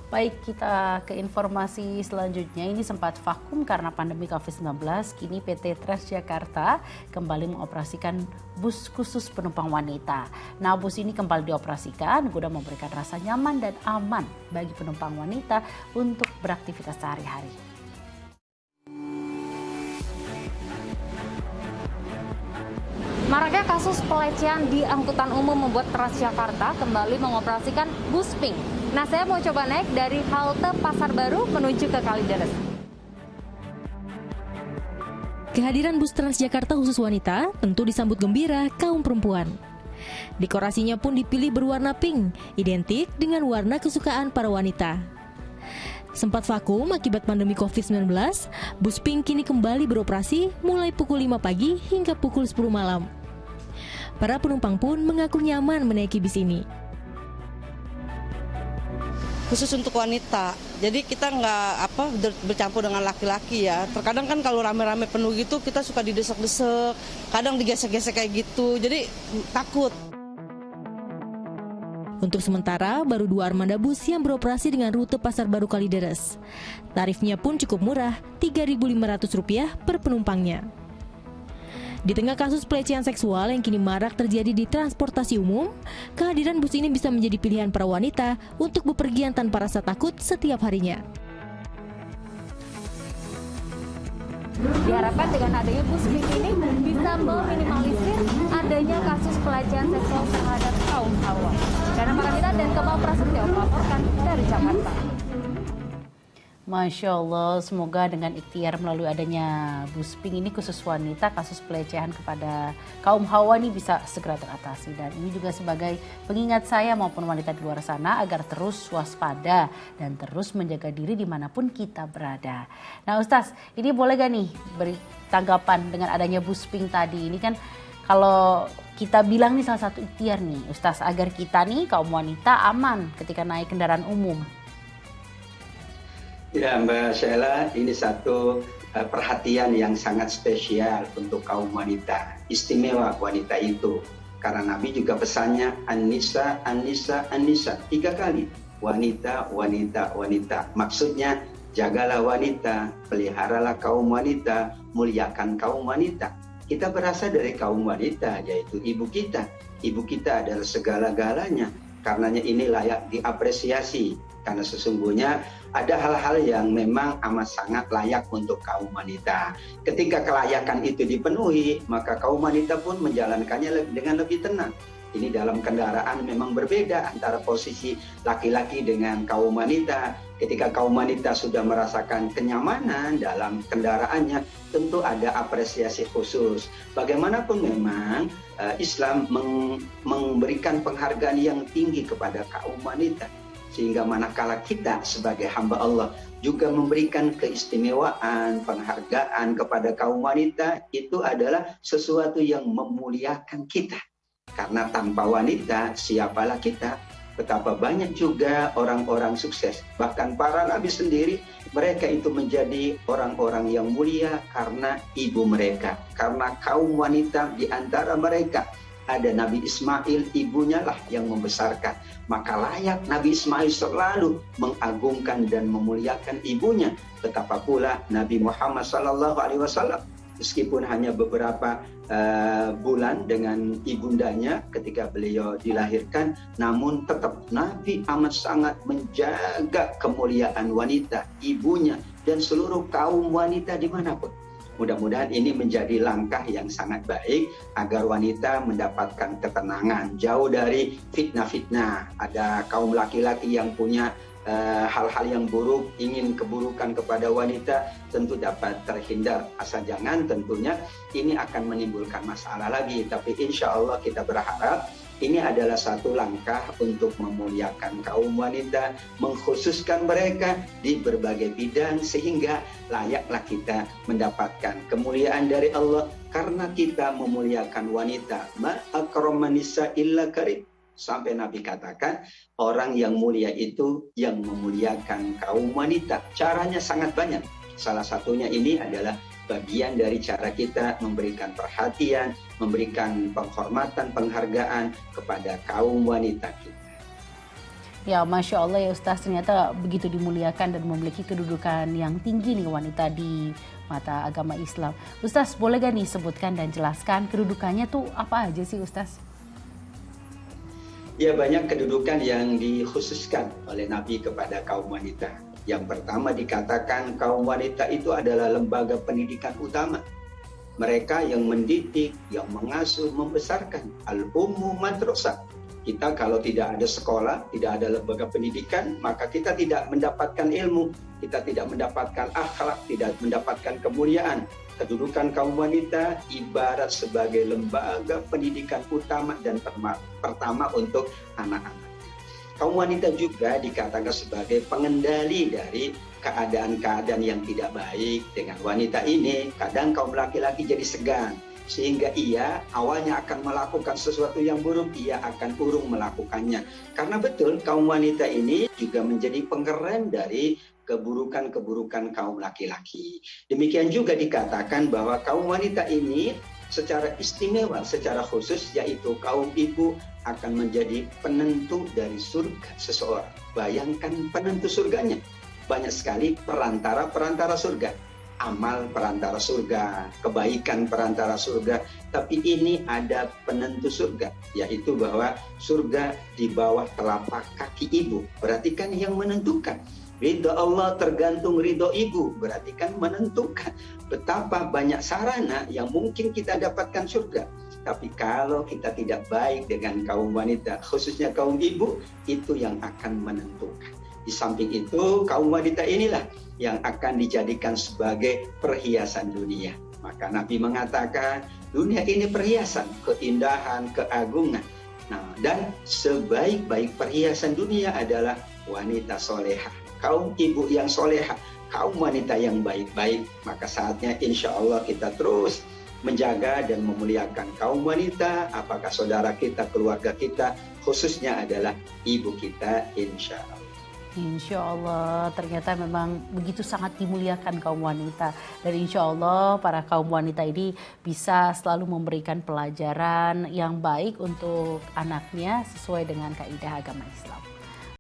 Baik, kita ke informasi selanjutnya. Ini sempat vakum karena pandemi COVID-19. Kini PT Transjakarta kembali mengoperasikan bus khusus penumpang wanita. Nah, bus ini kembali dioperasikan guna memberikan rasa nyaman dan aman bagi penumpang wanita untuk beraktivitas sehari-hari. Maraknya kasus pelecehan di angkutan umum membuat Transjakarta kembali mengoperasikan bus pink. Nah, saya mau coba naik dari halte Pasar Baru menuju ke Kalideres. Kehadiran bus Transjakarta khusus wanita tentu disambut gembira kaum perempuan. Dekorasinya pun dipilih berwarna pink, identik dengan warna kesukaan para wanita. Sempat vakum akibat pandemi COVID-19, bus pink kini kembali beroperasi mulai pukul 5 pagi hingga pukul 10 malam. Para penumpang pun mengaku nyaman menaiki bis ini. Khusus untuk wanita, jadi kita nggak bercampur dengan laki-laki ya. Terkadang kan kalau rame-rame penuh gitu kita suka didesek-desek, kadang digesek-gesek kayak gitu, jadi takut. Untuk sementara, baru 2 armada bus yang beroperasi dengan rute Pasar Baru Kalideres. Tarifnya pun cukup murah, Rp3.500 per penumpangnya. Di tengah kasus pelecehan seksual yang kini marak terjadi di transportasi umum, kehadiran bus ini bisa menjadi pilihan para wanita untuk bepergian tanpa rasa takut setiap harinya. Diharapkan dengan adanya bus pink ini bisa meminimalisir adanya kasus pelecehan seksual terhadap kaum hawa. Karena Maranita dan Kemal Prasetyo melaporkan dari Jakarta. Masya Allah, semoga dengan ikhtiar melalui adanya bus pink ini khusus wanita, kasus pelecehan kepada kaum hawa ini bisa segera teratasi. Dan ini juga sebagai pengingat saya maupun wanita di luar sana agar terus waspada dan terus menjaga diri dimanapun kita berada. Nah Ustaz, ini boleh gak nih beri tanggapan dengan adanya bus pink tadi? Ini kan kalau kita bilang nih salah satu ikhtiar nih Ustaz, agar kita nih kaum wanita aman ketika naik kendaraan umum. Ya Mbak Sheila, ini satu perhatian yang sangat spesial untuk kaum wanita. Istimewa wanita itu. Karena Nabi juga pesannya An-Nisa, An-Nisa, An-Nisa. 3 kali. Wanita, wanita, wanita. Maksudnya jagalah wanita, peliharalah kaum wanita, muliakan kaum wanita. Kita berasal dari kaum wanita, yaitu ibu kita. Ibu kita adalah segala-galanya. Karenanya ini layak diapresiasi. Karena sesungguhnya ada hal-hal yang memang amat sangat layak untuk kaum wanita. Ketika kelayakan itu dipenuhi, maka kaum wanita pun menjalankannya dengan lebih tenang. Ini dalam kendaraan memang berbeda antara posisi laki-laki dengan kaum wanita. Ketika kaum wanita sudah merasakan kenyamanan dalam kendaraannya, tentu ada apresiasi khusus. Bagaimanapun memang Islam memberikan penghargaan yang tinggi kepada kaum wanita. Sehingga manakala kita sebagai hamba Allah juga memberikan keistimewaan, penghargaan kepada kaum wanita, itu adalah sesuatu yang memuliakan kita. Karena tanpa wanita, siapalah kita? Betapa banyak juga orang-orang sukses. Bahkan para nabi sendiri, mereka itu menjadi orang-orang yang mulia karena ibu mereka. Karena kaum wanita di antara mereka. Ada Nabi Ismail, ibunya lah yang membesarkan. Maka layak Nabi Ismail selalu mengagungkan dan memuliakan ibunya. Betapa pula Nabi Muhammad SAW. Meskipun hanya beberapa bulan dengan ibundanya ketika beliau dilahirkan, namun tetap Nabi amat sangat menjaga kemuliaan wanita, ibunya, dan seluruh kaum wanita dimanapun. Mudah-mudahan ini menjadi langkah yang sangat baik agar wanita mendapatkan ketenangan, jauh dari fitnah-fitnah. Ada kaum laki-laki yang punya hal-hal yang buruk, ingin keburukan kepada wanita, tentu dapat terhindar. Asal jangan tentunya ini akan menimbulkan masalah lagi. Tapi insya Allah kita berharap ini adalah satu langkah untuk memuliakan kaum wanita, mengkhususkan mereka di berbagai bidang sehingga layaklah kita mendapatkan kemuliaan dari Allah karena kita memuliakan wanita. Ma akraman nisa illa karim. Sampai Nabi katakan orang yang mulia itu yang memuliakan kaum wanita. Caranya sangat banyak. Salah satunya ini adalah bagian dari cara kita memberikan perhatian, memberikan penghormatan, penghargaan kepada kaum wanita kita. Ya, Masya Allah ya Ustaz, ternyata begitu dimuliakan dan memiliki kedudukan yang tinggi nih wanita di mata agama Islam. Ustaz, boleh gak nih sebutkan dan jelaskan kedudukannya tuh apa aja sih Ustaz? Ya, banyak kedudukan yang dikhususkan oleh Nabi kepada kaum wanita. Yang pertama dikatakan kaum wanita itu adalah lembaga pendidikan utama. Mereka yang mendidik, yang mengasuh, membesarkan. Al-ummu madrasah. Kita kalau tidak ada sekolah, tidak ada lembaga pendidikan, maka kita tidak mendapatkan ilmu, kita tidak mendapatkan akhlak, tidak mendapatkan kemuliaan. Kedudukan kaum wanita ibarat sebagai lembaga pendidikan utama dan pertama untuk anak-anak. Kaum wanita juga dikatakan sebagai pengendali dari keadaan-keadaan yang tidak baik. Dengan wanita ini, kadang kaum laki-laki jadi segan. Sehingga ia awalnya akan melakukan sesuatu yang buruk, ia akan urung melakukannya. Karena betul kaum wanita ini juga menjadi pengerem dari keburukan-keburukan kaum laki-laki. Demikian juga dikatakan bahwa kaum wanita ini secara istimewa, secara khusus, yaitu kaum ibu akan menjadi penentu dari surga seseorang. Bayangkan penentu surganya. Banyak sekali perantara-perantara surga. Amal perantara surga, kebaikan perantara surga, tapi ini ada penentu surga, yaitu bahwa surga di bawah telapak kaki ibu. Berarti kan yang menentukan. Ridho Allah tergantung ridho ibu, berarti kan menentukan betapa banyak sarana yang mungkin kita dapatkan surga. Tapi kalau kita tidak baik dengan kaum wanita, khususnya kaum ibu, itu yang akan menentukan. Di samping itu, kaum wanita inilah yang akan dijadikan sebagai perhiasan dunia. Maka Nabi mengatakan, dunia ini perhiasan, keindahan, keagungan. Nah, dan sebaik-baik perhiasan dunia adalah wanita solehah. Kaum ibu yang solehah, kaum wanita yang baik-baik. Maka saatnya insya Allah kita terus menjaga dan memuliakan kaum wanita. Apakah saudara kita, keluarga kita, khususnya adalah ibu kita, insya Allah. Insya Allah, ternyata memang begitu sangat dimuliakan kaum wanita. Dan insya Allah para kaum wanita ini bisa selalu memberikan pelajaran yang baik untuk anaknya sesuai dengan kaidah agama Islam.